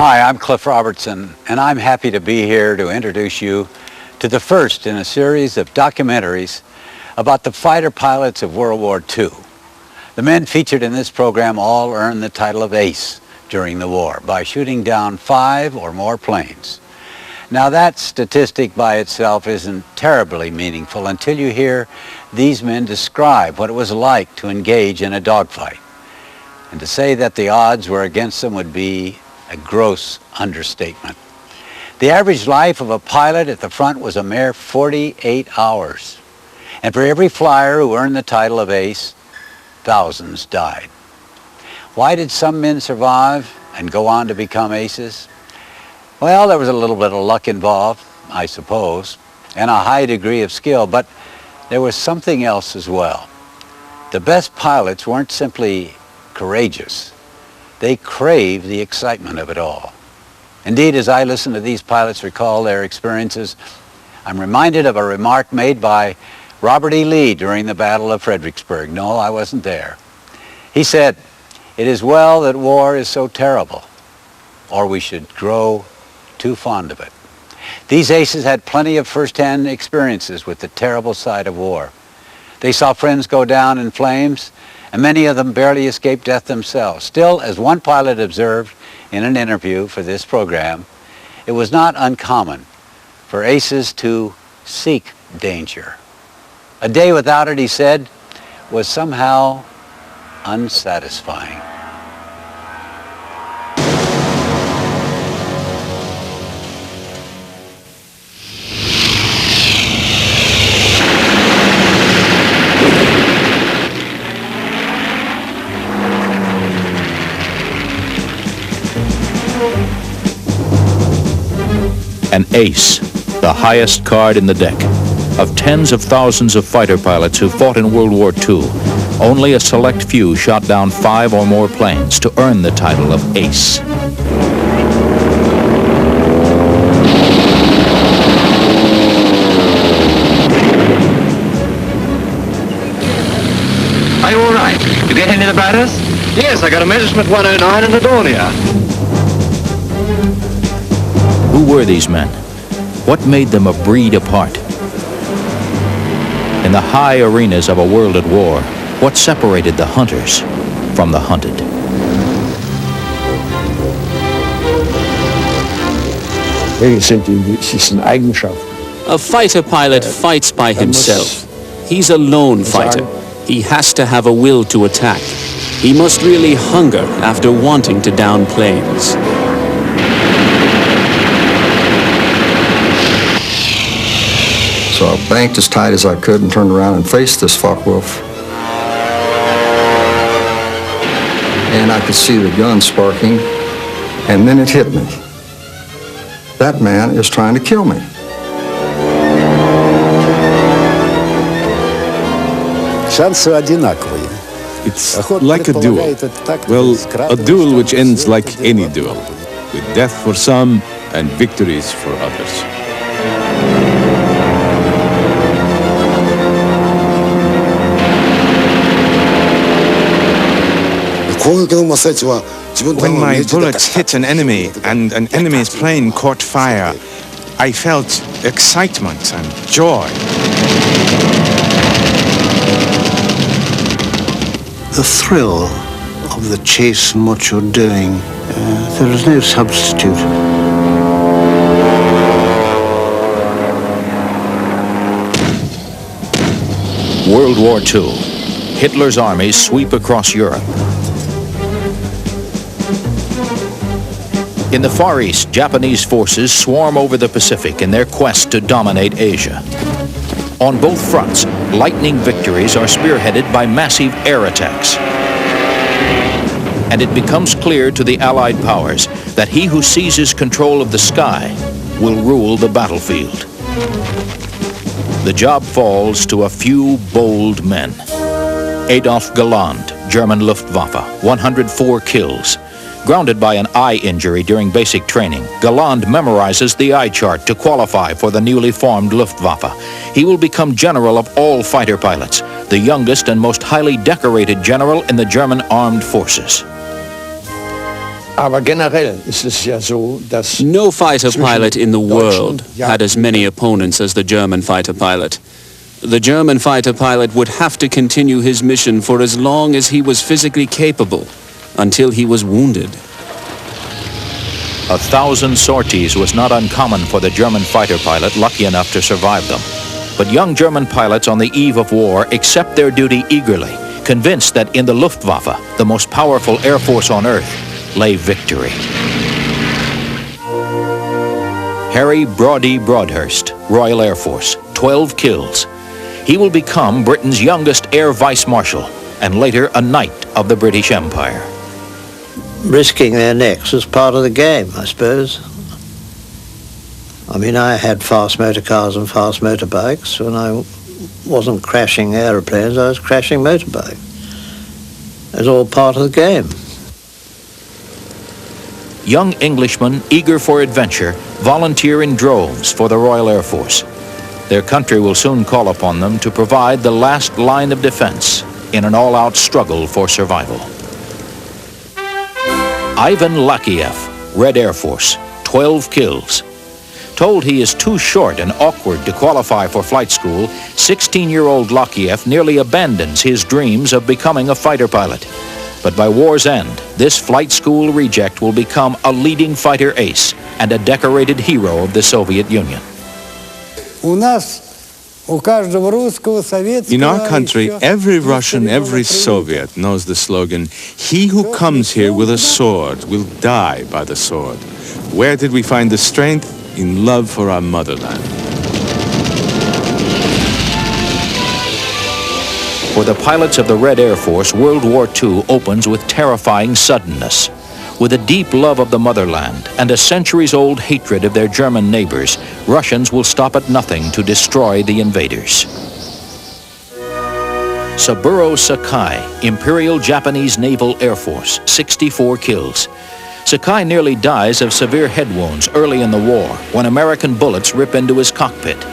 Hi, I'm Cliff Robertson, and I'm happy to be here to introduce you to the first in a series of documentaries about the fighter pilots of World War II. The men featured in this program all earned the title of ace during the war by shooting down 5 or more planes. Now that statistic by itself isn't terribly meaningful until you hear these men describe what it was like to engage in a dogfight. And to say that the odds were against them would be a gross understatement. The average life of a pilot at the front was a mere 48 hours. And for every flyer who earned the title of ace, thousands died. Why did some men survive and go on to become aces? Well, there was a little bit of luck involved, I suppose, and a high degree of skill, but there was something else as well. The best pilots weren't simply courageous. They craved the excitement of it all. Indeed, as I listen to these pilots recall their experiences, I'm reminded of a remark made by Robert E. Lee during the Battle of Fredericksburg. No, I wasn't there. He said, "It is well that war is so terrible, or we should grow too fond of it." These aces had plenty of first-hand experiences with the terrible side of war. They saw friends go down in flames, and many of them barely escaped death themselves. Still, as one pilot observed in an interview for this program, it was not uncommon for aces to seek danger. A day without it, he said, was somehow unsatisfying. An ace, the highest card in the deck. Of tens of thousands of fighter pilots who fought in World War II, only a select few shot down 5 or more planes to earn the title of ace. Are you all right? You get any of the batters? Yes, I got a Messerschmitt 109 and a Dornier. Who were these men? What made them a breed apart? In the high arenas of a world at war, what separated the hunters from the hunted? A fighter pilot fights by himself. He's a lone fighter. He has to have a will to attack. He must really hunger after wanting to down planes. So I banked as tight as I could and turned around and faced this Focke-Wulf. And I could see the gun sparking, and then it hit me. That man is trying to kill me. It's like a duel. Well, a duel which ends like any duel, with death for some and victories for others. When my bullets hit an enemy and an enemy's plane caught fire, I felt excitement and joy. The thrill of the chase and what you're doing, there is no substitute. World War II. Hitler's armies sweep across Europe. In the Far East, Japanese forces swarm over the Pacific in their quest to dominate Asia. On both fronts, lightning victories are spearheaded by massive air attacks. And it becomes clear to the Allied powers that he who seizes control of the sky will rule the battlefield. The job falls to a few bold men. Adolf Galland, German Luftwaffe, 104 kills. Grounded by an eye injury during basic training, Galland memorizes the eye chart to qualify for the newly formed Luftwaffe. He will become general of all fighter pilots, the youngest and most highly decorated general in the German armed forces. No fighter pilot in the world had as many opponents as the German fighter pilot. The German fighter pilot would have to continue his mission for as long as he was physically capable, until he was wounded. 1,000 sorties was not uncommon for the German fighter pilot lucky enough to survive them. But young German pilots on the eve of war accept their duty eagerly, convinced that in the Luftwaffe, the most powerful air force on earth, lay victory. Harry Brodie Broadhurst, Royal Air Force, 12 kills. He will become Britain's youngest Air Vice Marshal and later a Knight of the British Empire. Risking their necks was part of the game, I suppose. I mean, I had fast motor cars and fast motorbikes. When I wasn't crashing aeroplanes, I was crashing motorbikes. It was all part of the game. Young Englishmen eager for adventure volunteer in droves for the Royal Air Force. Their country will soon call upon them to provide the last line of defense in an all-out struggle for survival. Ivan Lakiev, Red Air Force, 12 kills. Told he is too short and awkward to qualify for flight school, 16-year-old Lakiev nearly abandons his dreams of becoming a fighter pilot. But by war's end, this flight school reject will become a leading fighter ace and a decorated hero of the Soviet Union. In our country, every Russian, every Soviet knows the slogan, "He who comes here with a sword will die by the sword." Where did we find the strength? In love for our motherland. For the pilots of the Red Air Force, World War II opens with terrifying suddenness. With a deep love of the motherland and a centuries-old hatred of their German neighbors, Russians will stop at nothing to destroy the invaders. Saburo Sakai, Imperial Japanese Naval Air Force, 64 kills. Sakai nearly dies of severe head wounds early in the war when American bullets rip into his cockpit.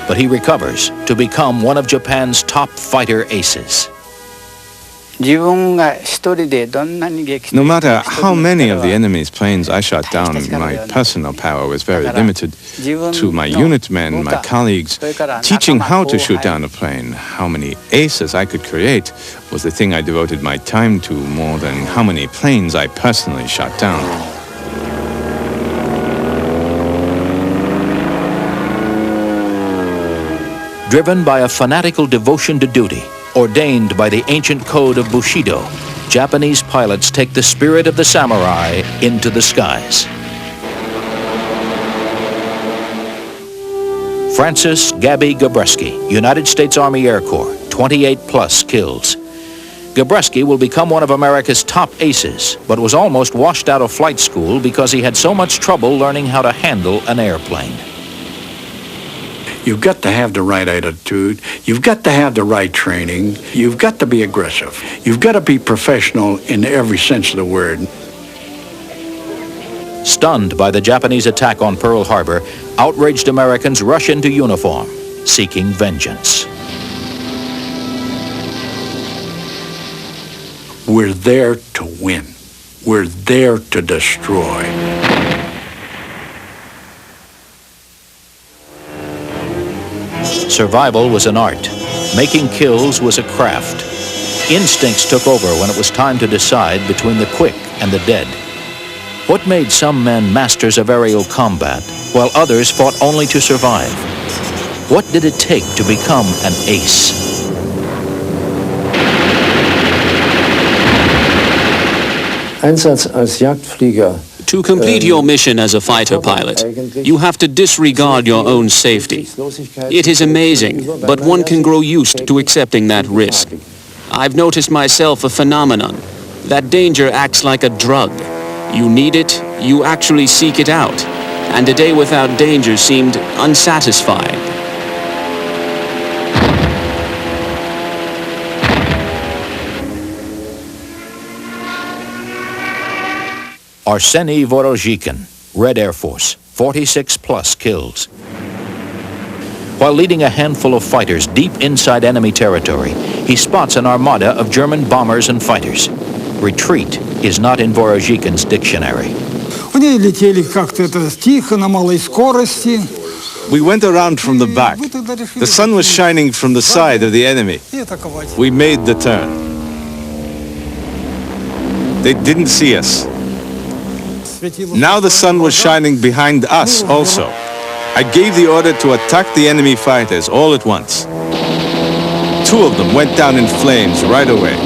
But he recovers to become one of Japan's top fighter aces. No matter how many of the enemy's planes I shot down, my personal power was very limited. To my unit men, my colleagues, teaching how to shoot down a plane, how many aces I could create, was the thing I devoted my time to more than how many planes I personally shot down. Driven by a fanatical devotion to duty, ordained by the ancient code of Bushido, Japanese pilots take the spirit of the samurai into the skies. Francis Gabby Gabreski, United States Army Air Corps, 28+ kills. Gabreski will become one of America's top aces, but was almost washed out of flight school because he had so much trouble learning how to handle an airplane. You've got to have the right attitude. You've got to have the right training. You've got to be aggressive. You've got to be professional in every sense of the word. Stunned by the Japanese attack on Pearl Harbor, outraged Americans rush into uniform, seeking vengeance. We're there to win. We're there to destroy. Survival was an art. Making kills was a craft. Instincts took over when it was time to decide between the quick and the dead. What made some men masters of aerial combat, while others fought only to survive? What did it take to become an ace? To complete your mission as a fighter pilot, you have to disregard your own safety. It is amazing, but one can grow used to accepting that risk. I've noticed myself a phenomenon. That danger acts like a drug. You need it, you actually seek it out. And a day without danger seemed unsatisfying. Arseny Vorozhikin, Red Air Force, 46+ kills. While leading a handful of fighters deep inside enemy territory, he spots an armada of German bombers and fighters. Retreat is not in Vorozhikin's dictionary. Они летели как-то тихо, на малой скорости. We went around from the back. The sun was shining from the side of the enemy. We made the turn. They didn't see us. Now the sun was shining behind us also. I gave the order to attack the enemy fighters all at once. 2 of them went down in flames right away.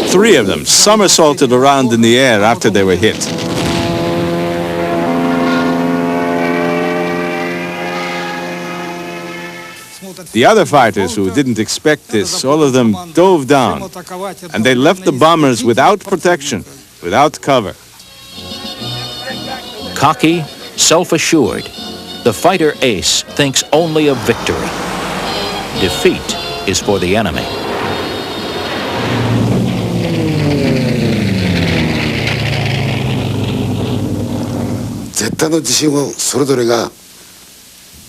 3 of them somersaulted around in the air after they were hit. The other fighters who didn't expect this, all of them dove down, and they left the bombers without protection, without cover. Cocky, self-assured, the fighter ace thinks only of victory. Defeat is for the enemy.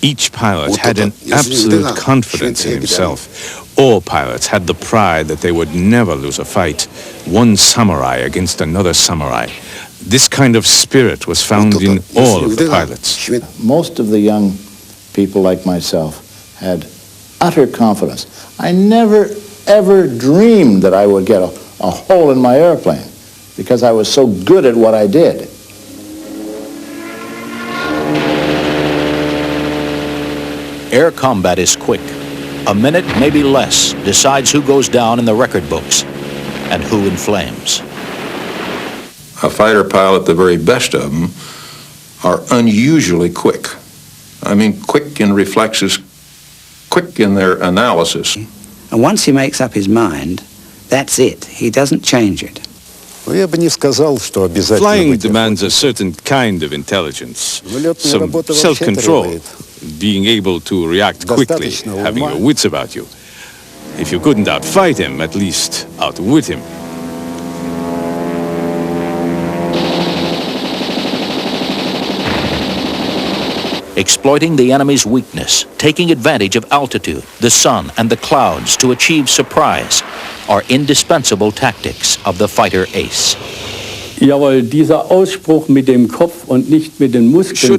Each pilot had an absolute confidence in himself. All pilots had the pride that they would never lose a fight, one samurai against another samurai. This kind of spirit was found in all of the pilots. Most of the young people like myself had utter confidence. I never, ever dreamed that I would get a hole in my airplane because I was so good at what I did. Air combat is quick. A minute, maybe less, decides who goes down in the record books and who in flames. A fighter pilot, the very best of them, are unusually quick. I mean, quick in reflexes, quick in their analysis. And once he makes up his mind, that's it. He doesn't change it. Flying demands a certain kind of intelligence, some self-control, being able to react quickly, having your wits about you. If you couldn't outfight him, at least outwit him. Exploiting the enemy's weakness, taking advantage of altitude, the sun, and the clouds to achieve surprise are indispensable tactics of the fighter ace. Should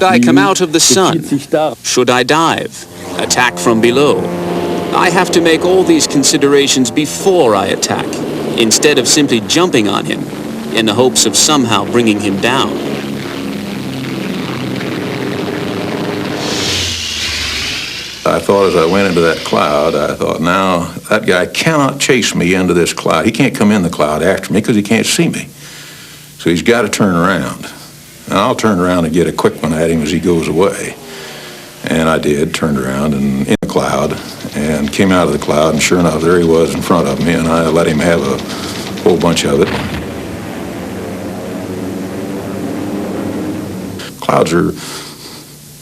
I come out of the sun? Should I dive? Attack from below? I have to make all these considerations before I attack, instead of simply jumping on him in the hopes of somehow bringing him down. I thought as I went into that cloud, I thought, now, that guy cannot chase me into this cloud. He can't come in the cloud after me because he can't see me. So he's got to turn around. And I'll turn around and get a quick one at him as he goes away. And I did, turned around and in the cloud, and came out of the cloud, and sure enough, there he was in front of me, and I let him have a whole bunch of it. Clouds are...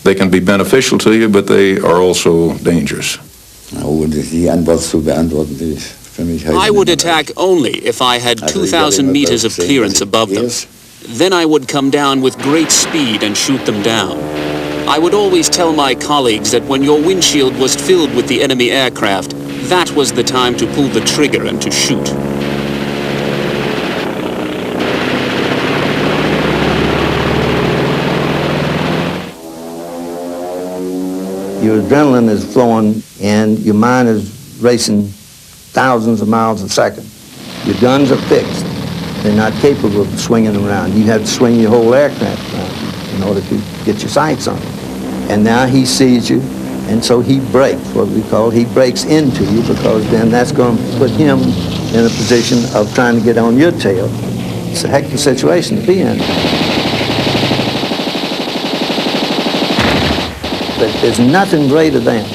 They can be beneficial to you, but they are also dangerous. I would attack only if I had 2,000 meters of clearance above them. Then I would come down with great speed and shoot them down. I would always tell my colleagues that when your windshield was filled with the enemy aircraft, that was the time to pull the trigger and to shoot. Your adrenaline is flowing and your mind is racing thousands of miles a second. Your guns are fixed. They're not capable of swinging around. You have to swing your whole aircraft around in order to get your sights on it. And now he sees you, and so he breaks, what we call, he breaks into you, because then that's going to put him in a position of trying to get on your tail. It's a heck of a situation to be in. But there's nothing greater than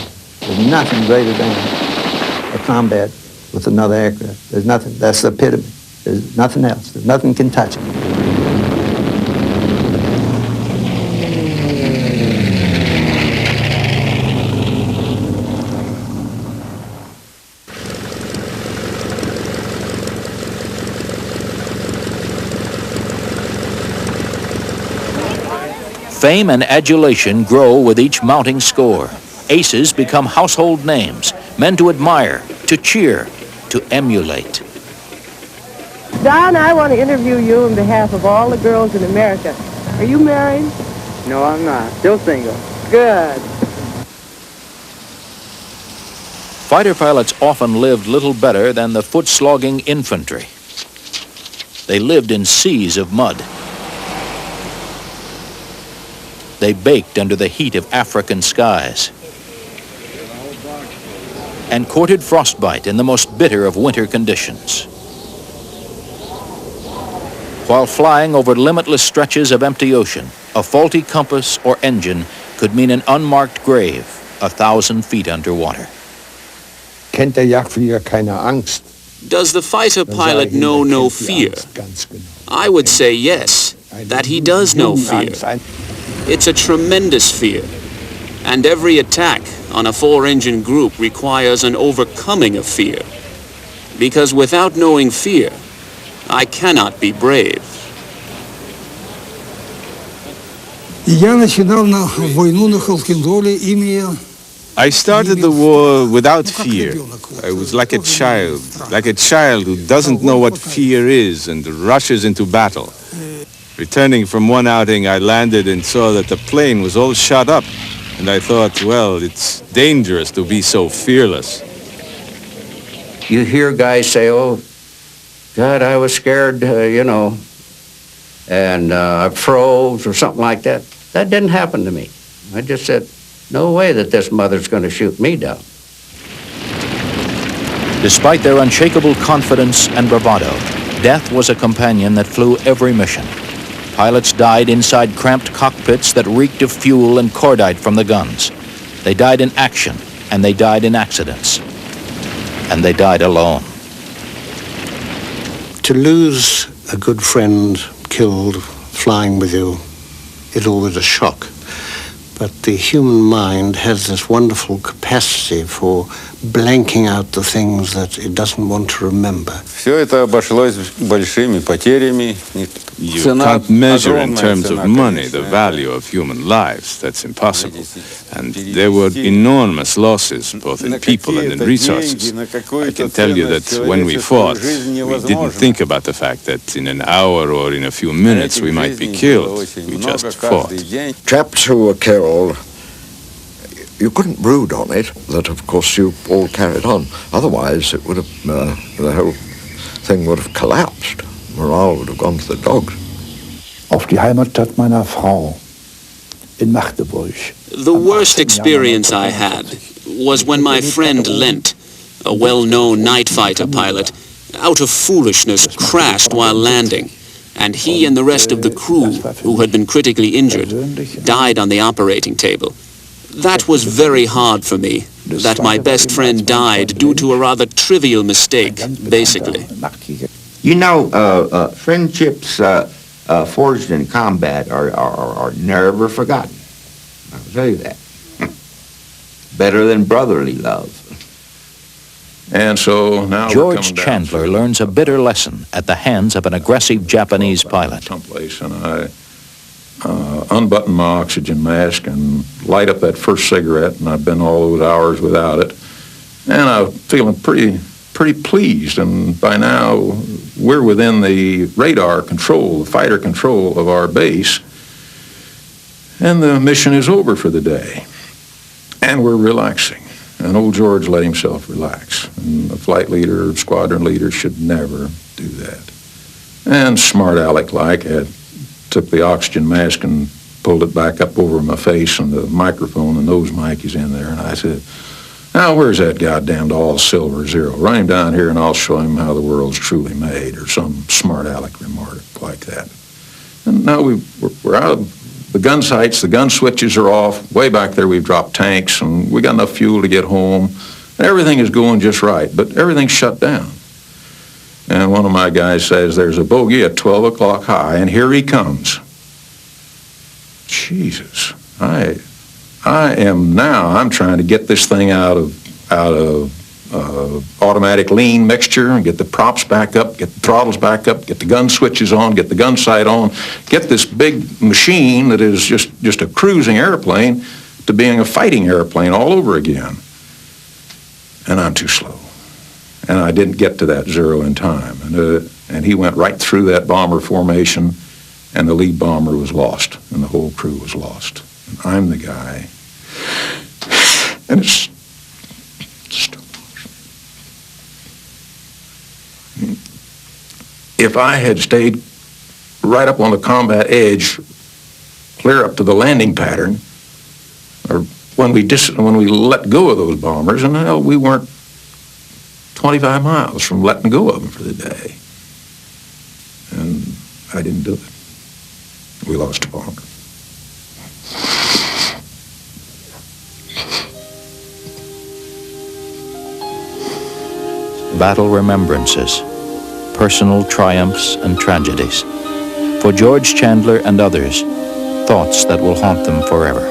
a combat with another aircraft. There's nothing. That's the epitome. There's nothing else. There's nothing can touch it. Fame and adulation grow with each mounting score. Aces become household names, men to admire, to cheer, to emulate. Don, I want to interview you on behalf of all the girls in America. Are you married? No, I'm not. Still single. Good. Fighter pilots often lived little better than the foot-slogging infantry. They lived in seas of mud. They baked under the heat of African skies and courted frostbite in the most bitter of winter conditions. While flying over limitless stretches of empty ocean, a faulty compass or engine could mean an unmarked grave 1,000 feet underwater. Kennt der Jagdflieger keine Angst? Does the fighter pilot know no fear? I would say yes, that he does know fear. It's a tremendous fear, and every attack on a four-engine group requires an overcoming of fear. Because without knowing fear, I cannot be brave. Я начинал войну на Халкиндоле, имея... I started the war without fear. I was like a child who doesn't know what fear is and rushes into battle. Returning from one outing, I landed and saw that the plane was all shot up. And I thought, well, it's dangerous to be so fearless. You hear guys say, oh, God, I was scared, and I froze or something like that. That didn't happen to me. I just said, no way that this mother's going to shoot me down. Despite their unshakable confidence and bravado, death was a companion that flew every mission. Pilots died inside cramped cockpits that reeked of fuel and cordite from the guns. They died in action, and they died in accidents. And they died alone. To lose a good friend killed flying with you is always a shock. But the human mind has this wonderful capacity for blanking out the things that it doesn't want to remember. Все это обошлось большими потерями. You can't measure in terms of money the value of human lives. That's impossible. And there were enormous losses, both in people and in resources. I can tell you that when we fought, we didn't think about the fact that in an hour or in a few minutes we might be killed. We just fought. Chaps who were killed, you couldn't brood on it, that of course you all carried on. Otherwise it would have, the whole thing would have collapsed. Morale would have gone to the dogs. Auf die Heimatstadt meiner Frau in Magdeburg. The worst experience I had was when my friend Lent, a well-known night fighter pilot, out of foolishness crashed while landing, and he and the rest of the crew, who had been critically injured, died on the operating table. That was very hard for me, that my best friend died due to a rather trivial mistake, basically. You know, friendships forged in combat are never forgotten. I'll tell you that. Better than brotherly love. And so now George Chandler learns a bitter lesson at the hands of an aggressive Japanese pilot. Someplace, and I unbutton my oxygen mask and light up that first cigarette, and I've been all those hours without it. And I'm feeling pretty pleased, and by now we're within the radar control, the fighter control of our base, and the mission is over for the day. And we're relaxing. And old George let himself relax. And a flight leader, squadron leader should never do that. And smart aleck like, I took the oxygen mask and pulled it back up over my face, and the microphone, the nose mic is in there, and I said, now where's that goddamned all silver zero? Run him down here and I'll show him how the world's truly made, or some smart aleck remark like that. And now we're out of the gun sights, the gun switches are off. Way back there we've dropped tanks, and we got enough fuel to get home. And everything is going just right, but everything's shut down. And one of my guys says, there's a bogey at 12 o'clock high, and here he comes. Jesus, I'm trying to get this thing out of automatic lean mixture and get the props back up, get the throttles back up, get the gun switches on, get the gun sight on, get this big machine that is just a cruising airplane to being a fighting airplane all over again. And I'm too slow. And I didn't get to that zero in time. And And he went right through that bomber formation, and the lead bomber was lost, and the whole crew was lost. And I'm the guy, and it's still lost. If I had stayed right up on the combat edge, clear up to the landing pattern, or when we let go of those bombers, and hell, we weren't 25 miles from letting go of them for the day. And I didn't do it. We lost a bomber. Battle remembrances, personal triumphs and tragedies. For George Chandler and others, thoughts that will haunt them forever.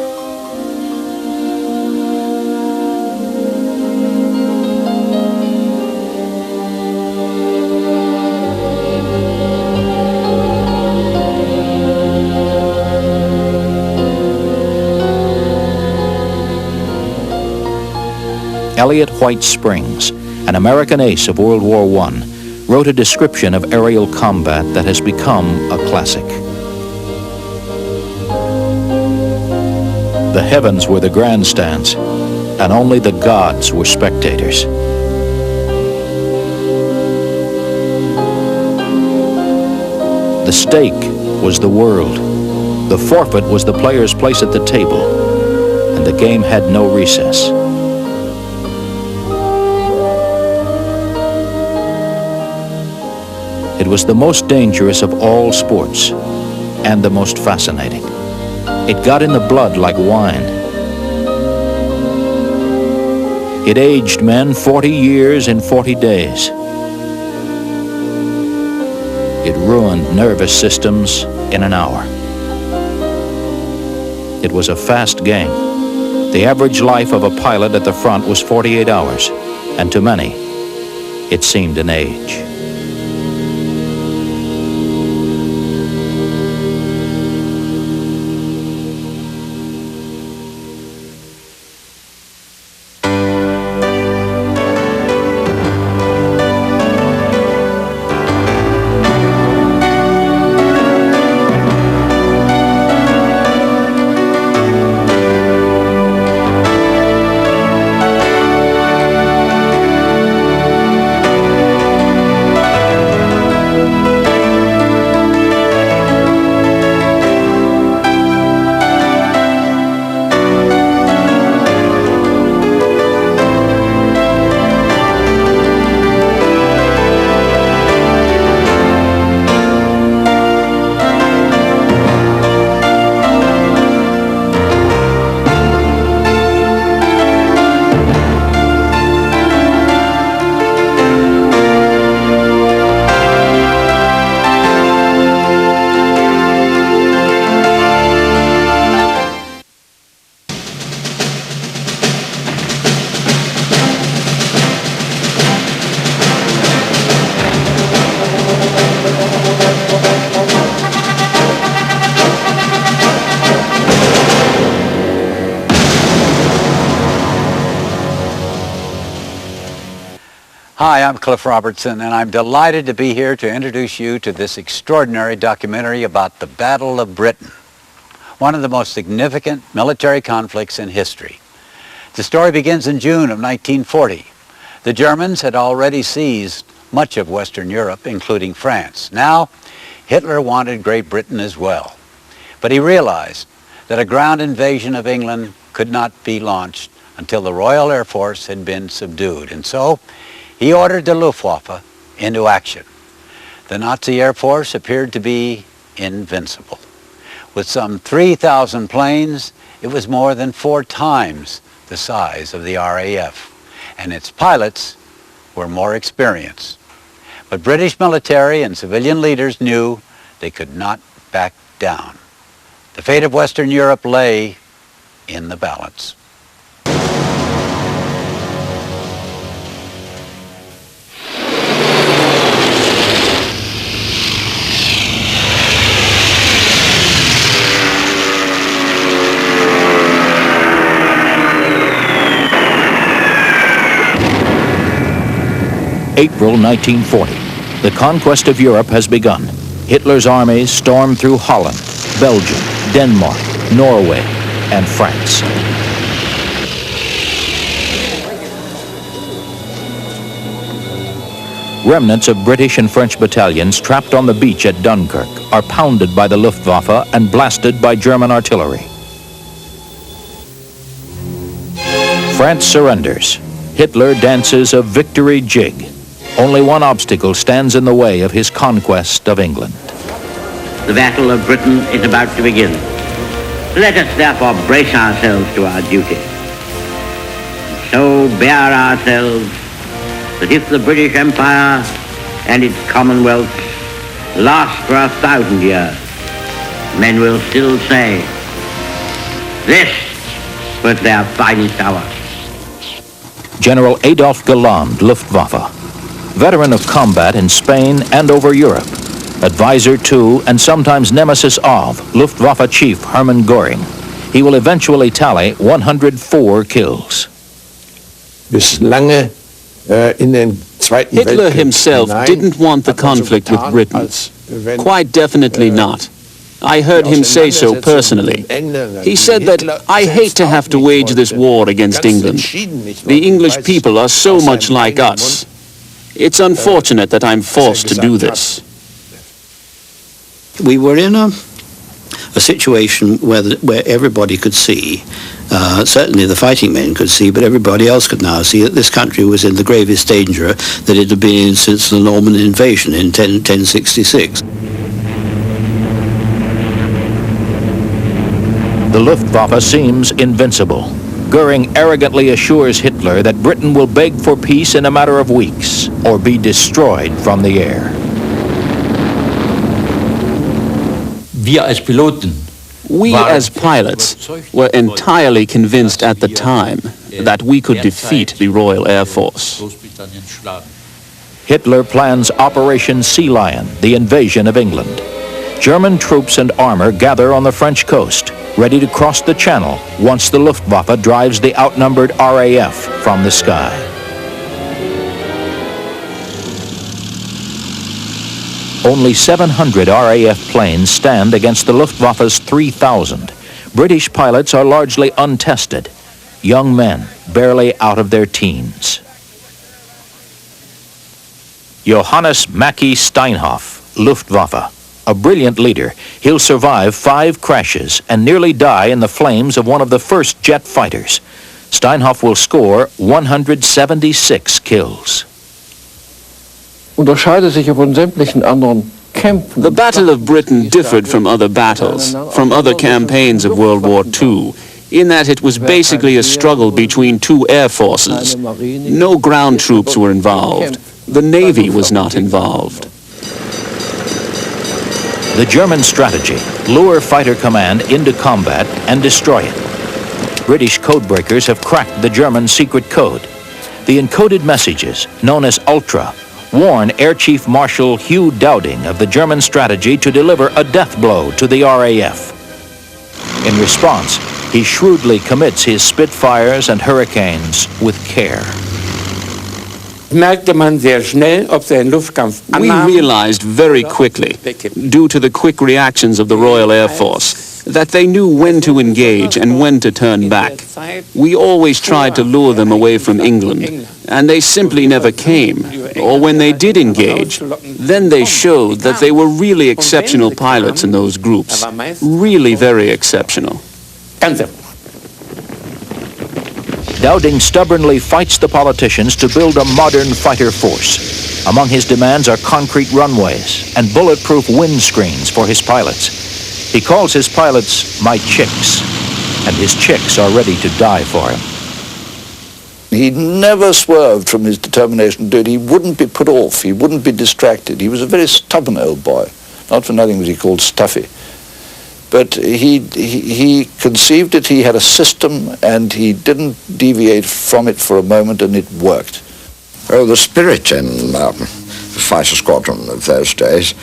Elliot White Springs, an American ace of World War I, wrote a description of aerial combat that has become a classic. The heavens were the grandstands, and only the gods were spectators. The stake was the world. The forfeit was the player's place at the table, and the game had no recess. It was the most dangerous of all sports, and the most fascinating. It got in the blood like wine. It aged men 40 years in 40 days. It ruined nervous systems in an hour. It was a fast game. The average life of a pilot at the front was 48 hours, and to many, it seemed an age. Hi, I'm Cliff Robertson, and I'm delighted to be here to introduce you to this extraordinary documentary about the Battle of Britain, one of the most significant military conflicts in history. The story begins in June of 1940. The Germans had already seized much of Western Europe, including France. Now, Hitler wanted Great Britain as well, but he realized that a ground invasion of England could not be launched until the Royal Air Force had been subdued, and so he ordered the Luftwaffe into action. The Nazi Air Force appeared to be invincible. With some 3,000 planes, it was more than 4 times the size of the RAF, and its pilots were more experienced. But British military and civilian leaders knew they could not back down. The fate of Western Europe lay in the balance. April 1940. The conquest of Europe has begun. Hitler's armies storm through Holland, Belgium, Denmark, Norway, and France. Remnants of British and French battalions trapped on the beach at Dunkirk are pounded by the Luftwaffe and blasted by German artillery. France surrenders. Hitler dances a victory jig. Only one obstacle stands in the way of his conquest of England. The Battle of Britain is about to begin. Let us therefore brace ourselves to our duty. And so bear ourselves that if the British Empire and its Commonwealth last for 1,000 years, men will still say, this was their finest hour. General Adolf Galland, Luftwaffe, veteran of combat in Spain and over Europe, advisor to and sometimes nemesis of Luftwaffe Chief Hermann Göring. He will eventually tally 104 kills. Hitler himself didn't want the conflict with Britain. Quite definitely not. I heard him say so personally. He said that, I hate to have to wage this war against England. The English people are so much like us. It's unfortunate that I'm forced to do this. We were in a situation where everybody could see, certainly the fighting men could see, but everybody else could now see that this country was in the gravest danger that it had been in since the Norman invasion in 1066. The Luftwaffe seems invincible. Göring arrogantly assures Hitler that Britain will beg for peace in a matter of weeks or be destroyed from the air. We as pilots were entirely convinced at the time that we could defeat the Royal Air Force. Hitler plans Operation Sea Lion, the invasion of England. German troops and armor gather on the French coast, ready to cross the Channel once the Luftwaffe drives the outnumbered RAF from the sky. Only 700 RAF planes stand against the Luftwaffe's 3,000. British pilots are largely untested, young men barely out of their teens. Johannes Mackie Steinhoff, Luftwaffe. A brilliant leader, he'll survive 5 crashes and nearly die in the flames of one of the first jet fighters. Steinhoff will score 176 kills. The Battle of Britain differed from other battles, from other campaigns of World War II, in that it was basically a struggle between 2 air forces. No ground troops were involved. The Navy was not involved. The German strategy: lure fighter command into combat and destroy it. British codebreakers have cracked the German secret code. The encoded messages, known as Ultra, warn Air Chief Marshal Hugh Dowding of the German strategy to deliver a death blow to the RAF. In response, he shrewdly commits his Spitfires and Hurricanes with care. We realized very quickly, due to the quick reactions of the Royal Air Force, that they knew when to engage and when to turn back. We always tried to lure them away from England, and they simply never came. Or when they did engage, then they showed that they were really exceptional pilots in those groups. Really very exceptional. Dowding stubbornly fights the politicians to build a modern fighter force. Among his demands are concrete runways and bulletproof windscreens for his pilots. He calls his pilots "my chicks," and his chicks are ready to die for him. He never swerved from his determination to do it. He wouldn't be put off. He wouldn't be distracted. He was a very stubborn old boy. Not for nothing was he called Stuffy. But he conceived it, he had a system, and he didn't deviate from it for a moment, and it worked. Oh, the spirit in the fighter squadron of those days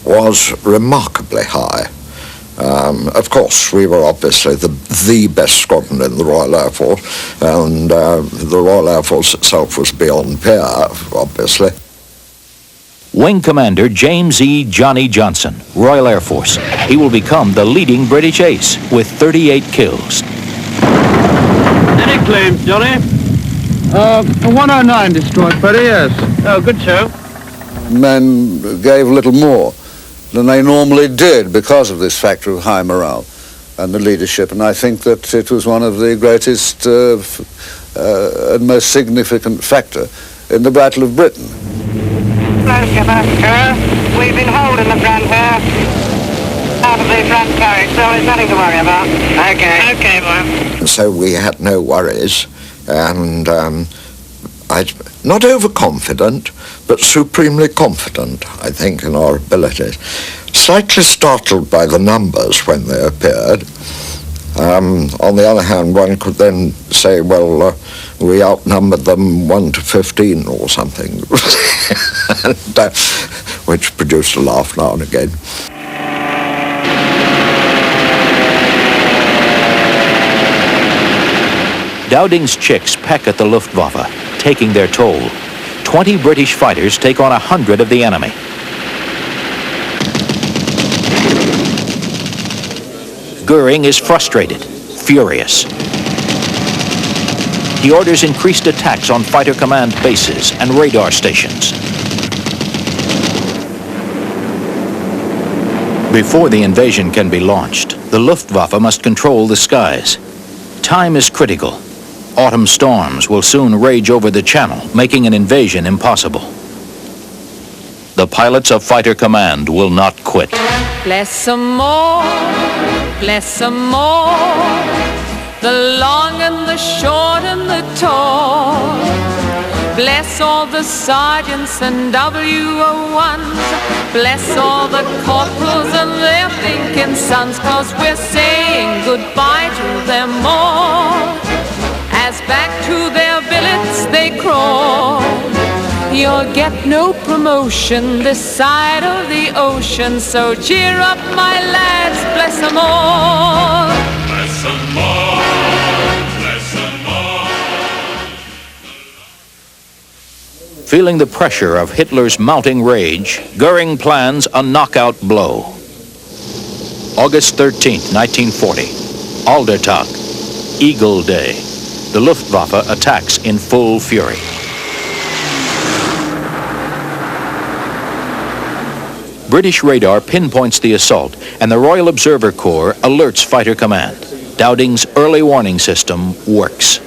was remarkably high. Of course, we were obviously the best squadron in the Royal Air Force, and the Royal Air Force itself was beyond peer, obviously. Wing Commander James E. Johnny Johnson, Royal Air Force. He will become the leading British ace with 38 kills. Any claims, Johnny? 109 destroyed, Freddie, yes. Oh, good show. Men gave a little more than they normally did because of this factor of high morale and the leadership, and I think that it was one of the greatest and most significant factor in the Battle of Britain. We've been holding the front here, out of the front carriage, so there's nothing to worry about. Okay. Okay, boy. So we had no worries, and not overconfident, but supremely confident, I think, in our abilities. Slightly startled by the numbers when they appeared. On the other hand, one could then say, well, we outnumbered them 1 to 15 or something, and, which produced a laugh now and again. Dowding's chicks peck at the Luftwaffe, taking their toll. 20 British fighters take on 100 of the enemy. Goering is frustrated, furious. He orders increased attacks on fighter command bases and radar stations. Before the invasion can be launched, the Luftwaffe must control the skies. Time is critical. Autumn storms will soon rage over the channel, making an invasion impossible. The pilots of Fighter Command will not quit. Bless 'em all, bless 'em all, the long and the short and the tall. Bless all the sergeants and WO1s, bless all the corporals and their thinking sons, 'cause we're saying goodbye to them all, as back to their billets they crawl. You'll get no promotion this side of the ocean, so cheer up, my lads, bless 'em all. Bless 'em all, bless 'em all. Feeling the pressure of Hitler's mounting rage, Goering plans a knockout blow. August 13th, 1940, Aldertag, Eagle Day. The Luftwaffe attacks in full fury. British radar pinpoints the assault, and the Royal Observer Corps alerts Fighter Command. Dowding's early warning system works.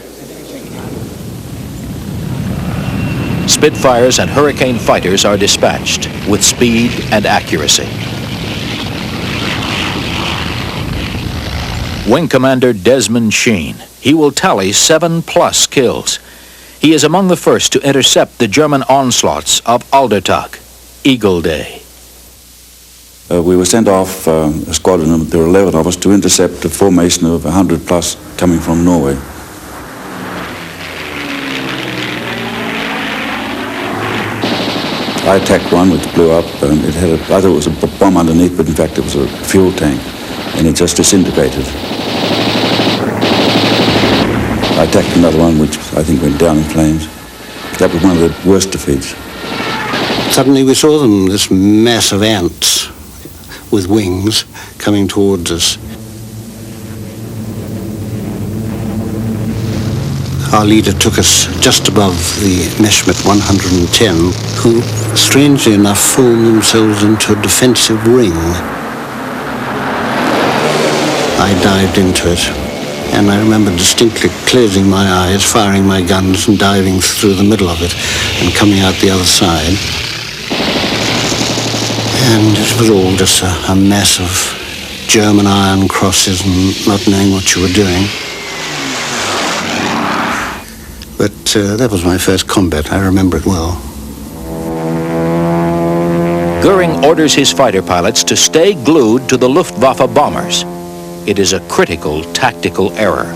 Spitfires and Hurricane fighters are dispatched with speed and accuracy. Wing Commander Desmond Sheen. He will tally 7+ kills. He is among the first to intercept the German onslaughts of Aldertag, Eagle Day. We were sent off, a squadron, there were 11 of us, to intercept a formation of 100+ coming from Norway. I attacked one which blew up, and I thought it was a bomb underneath, but in fact it was a fuel tank, and it just disintegrated. I attacked another one which I think went down in flames. That was one of the worst defeats. Suddenly we saw them, this mass of ants with wings coming towards us. Our leader took us just above the Messerschmitt 110, who, strangely enough, formed themselves into a defensive ring. I dived into it, and I remember distinctly closing my eyes, firing my guns and diving through the middle of it and coming out the other side. And it was all just a mess of German iron crosses and not knowing what you were doing. But that was my first combat. I remember it well. Goering orders his fighter pilots to stay glued to the Luftwaffe bombers. It is a critical tactical error.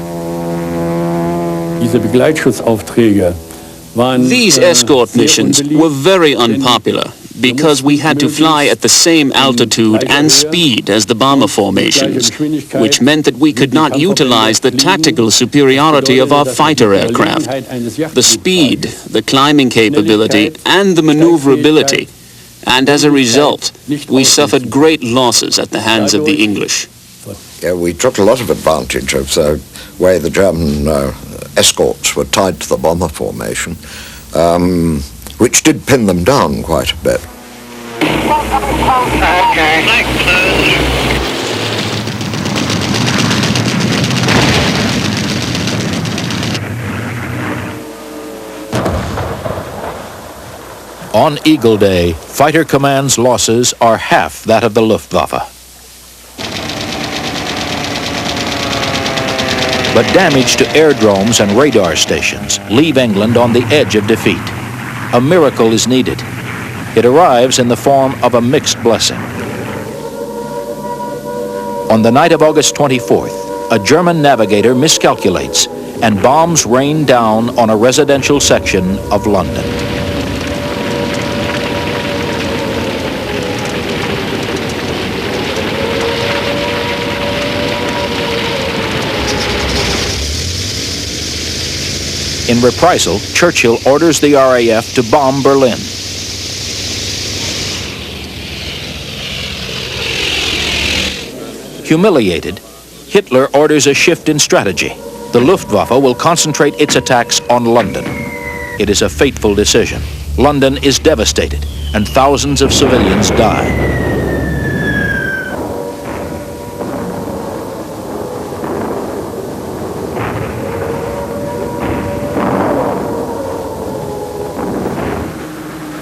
These escort missions were very unpopular because we had to fly at the same altitude and speed as the bomber formations, which meant that we could not utilize the tactical superiority of our fighter aircraft. The speed, the climbing capability, and the maneuverability And as a result, we suffered great losses at the hands of the English. Yeah, we took a lot of advantage of the way the German escorts were tied to the bomber formation, which did pin them down quite a bit. On Eagle Day, Fighter Command's losses are half that of the Luftwaffe. But damage to airdromes and radar stations leave England on the edge of defeat. A miracle is needed. It arrives in the form of a mixed blessing. On the night of August 24th, a German navigator miscalculates and bombs rain down on a residential section of London. In reprisal, Churchill orders the RAF to bomb Berlin. Humiliated, Hitler orders a shift in strategy. The Luftwaffe will concentrate its attacks on London. It is a fateful decision. London is devastated, and thousands of civilians die.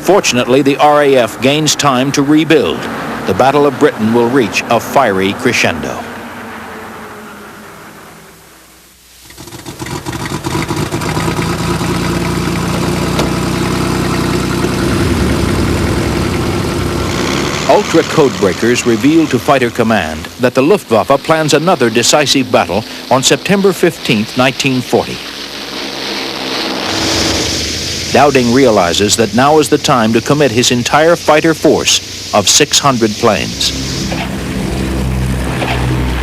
Fortunately, the RAF gains time to rebuild. The Battle of Britain will reach a fiery crescendo. Ultra codebreakers reveal to Fighter Command that the Luftwaffe plans another decisive battle on September 15, 1940. Dowding realizes that now is the time to commit his entire fighter force of 600 planes.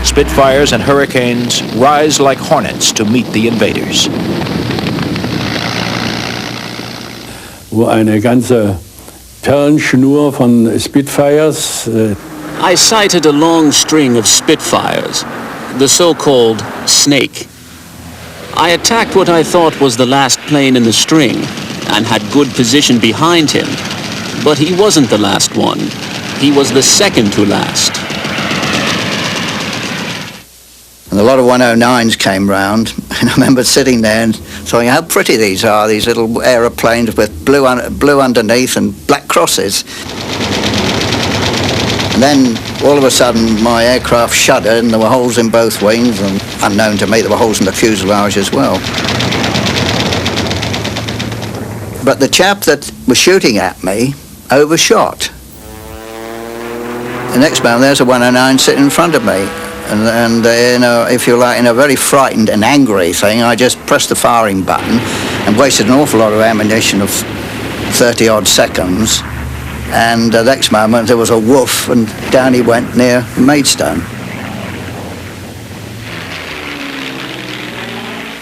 Spitfires and Hurricanes rise like hornets to meet the invaders. Wo eine ganze Perlenschnur von Spitfires. I sighted a long string of Spitfires, the so-called Snake. I attacked what I thought was the last plane in the string and had good position behind him. But he wasn't the last one. He was the second to last. And a lot of 109s came round, and I remember sitting there and thinking how pretty these are, these little aeroplanes with blue underneath and black crosses. And then all of a sudden my aircraft shuddered and there were holes in both wings, and unknown to me there were holes in the fuselage as well. But the chap that was shooting at me overshot. The next moment there's a 109 sitting in front of me. And you know, if you like, in a very frightened and angry thing, I just pressed the firing button and wasted an awful lot of ammunition of 30-odd seconds. And the next moment there was a woof and down he went near Maidstone.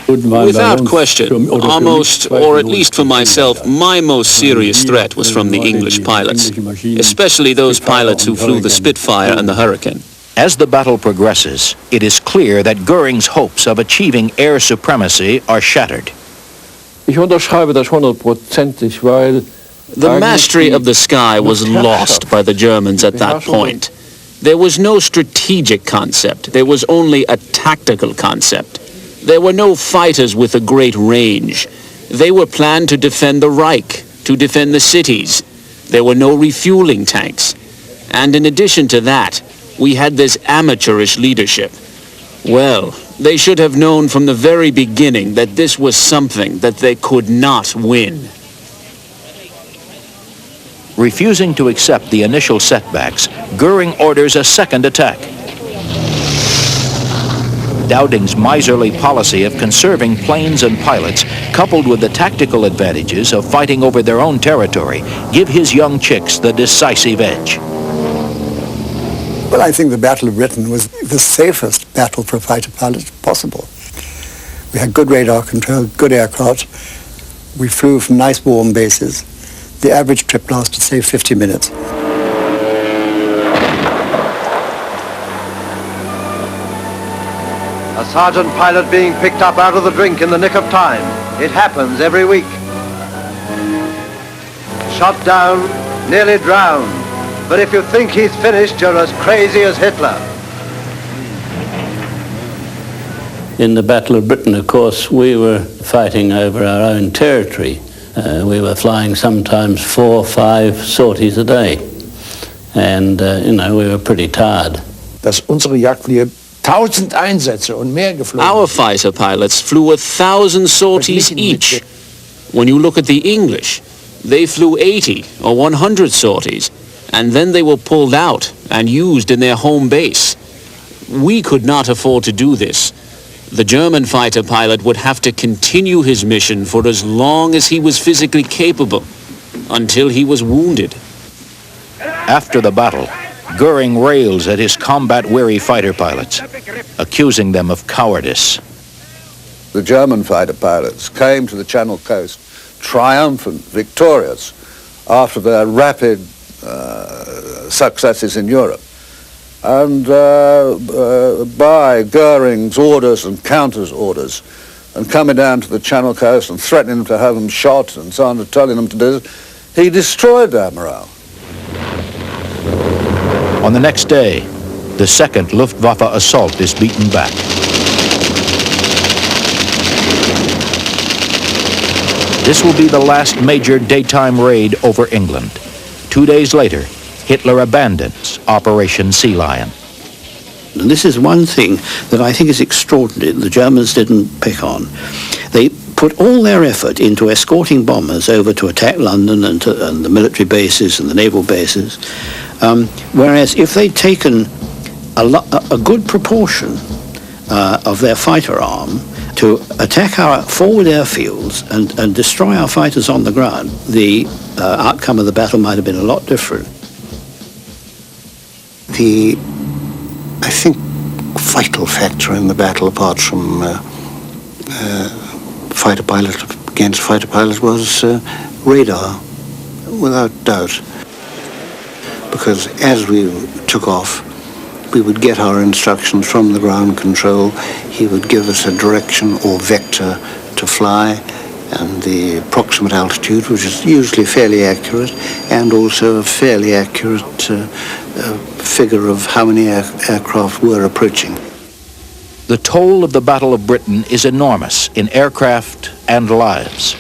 Without question, our most, or at least for myself, my most serious threat was from the English pilots, especially those pilots who flew the Spitfire and the Hurricane. As the battle progresses, it is clear that Goering's hopes of achieving air supremacy are shattered. Ich unterschreibe das 100%, weil the mastery of the sky was lost by the Germans at that point. There was no strategic concept. There was only a tactical concept. There were no fighters with a great range. They were planned to defend the Reich, to defend the cities. There were no refueling tanks. And in addition to that, we had this amateurish leadership. Well, they should have known from the very beginning that this was something that they could not win. Refusing to accept the initial setbacks, Goering orders a second attack. Dowding's miserly policy of conserving planes and pilots, coupled with the tactical advantages of fighting over their own territory, give his young chicks the decisive edge. Well, I think the Battle of Britain was the safest battle for fighter pilots possible. We had good radar control, good aircraft. We flew from nice warm bases. The average trip lasted, say, 50 minutes. A sergeant pilot being picked up out of the drink in the nick of time. It happens every week. Shot down, nearly drowned. But if you think he's finished, you're as crazy as Hitler. In the Battle of Britain, of course, we were fighting over our own territory. We were flying sometimes 4 or 5 sorties a day. And, we were pretty tired. Dass unsere Jagdflieger 1000 Einsätze und mehr geflogen. Our fighter pilots flew 1,000 sorties each. When you look at the English, they flew 80 or 100 sorties, and then they were pulled out and used in their home base. We could not afford to do this. The German fighter pilot would have to continue his mission for as long as he was physically capable, until he was wounded. After the battle, Goering rails at his combat-weary fighter pilots, accusing them of cowardice. The German fighter pilots came to the Channel coast triumphant, victorious, after their rapid successes in Europe. And by Goering's orders and Counter's orders, and coming down to the Channel coast and threatening them to have them shot and so on, and telling them to do this, he destroyed their morale. On the next day, the second Luftwaffe assault is beaten back. This will be the last major daytime raid over England. 2 days later, Hitler abandons Operation Sea Lion. And this is one thing that I think is extraordinary that the Germans didn't pick on. They put all their effort into escorting bombers over to attack London and the military bases and the naval bases, whereas if they'd taken a good proportion of their fighter arm to attack our forward airfields and destroy our fighters on the ground, the outcome of the battle might have been a lot different. The, I think, vital factor in the battle, apart from fighter pilot against fighter pilot, was radar, without doubt. Because as we took off, we would get our instructions from the ground control. He would give us a direction or vector to fly, and the approximate altitude, which is usually fairly accurate, and also a fairly accurate figure of how many aircraft were approaching. The toll of the Battle of Britain is enormous in aircraft and lives.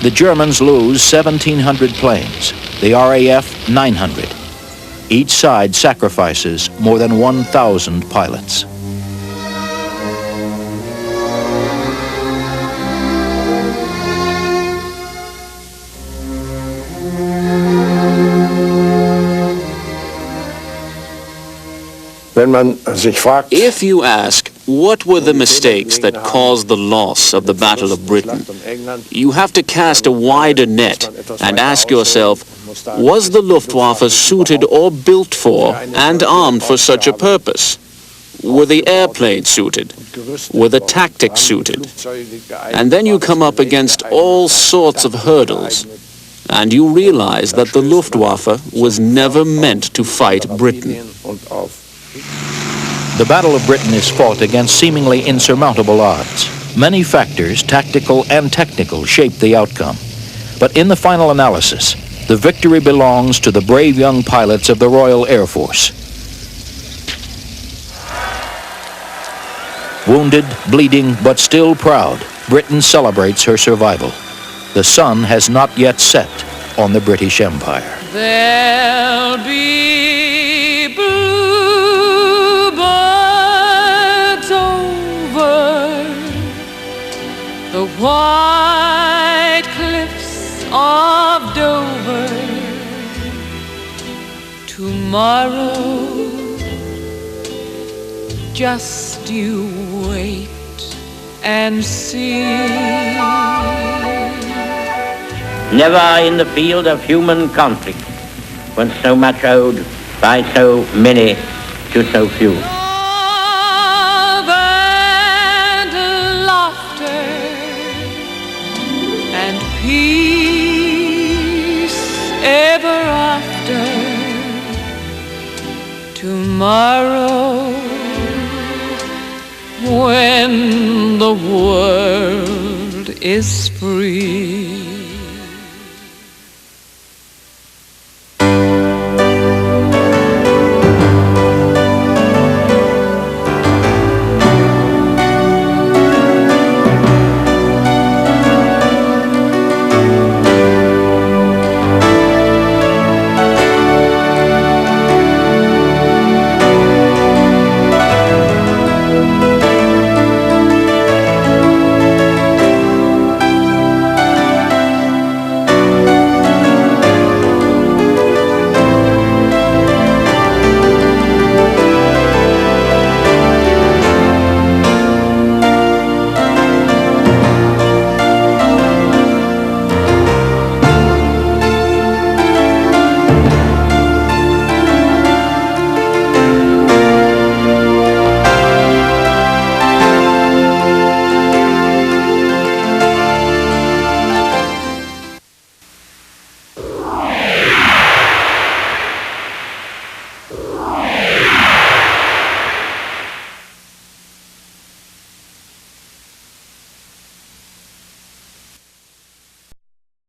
The Germans lose 1,700 planes, the RAF 900. Each side sacrifices more than 1,000 pilots. If you ask, what were the mistakes that caused the loss of the Battle of Britain, you have to cast a wider net and ask yourself, was the Luftwaffe suited or built for and armed for such a purpose? Were the airplanes suited? Were the tactics suited? And then you come up against all sorts of hurdles, and you realize that the Luftwaffe was never meant to fight Britain. The Battle of Britain is fought against seemingly insurmountable odds. Many factors, tactical and technical, shape the outcome. But in the final analysis, the victory belongs to the brave young pilots of the Royal Air Force. Wounded, bleeding, but still proud, Britain celebrates her survival. The sun has not yet set on the British Empire. There'll be bluebirds over the white cliffs of Dover. Tomorrow, just you wait and see. Never in the field of human conflict was so much owed by so many to so few. Love and laughter and peace when the world is free.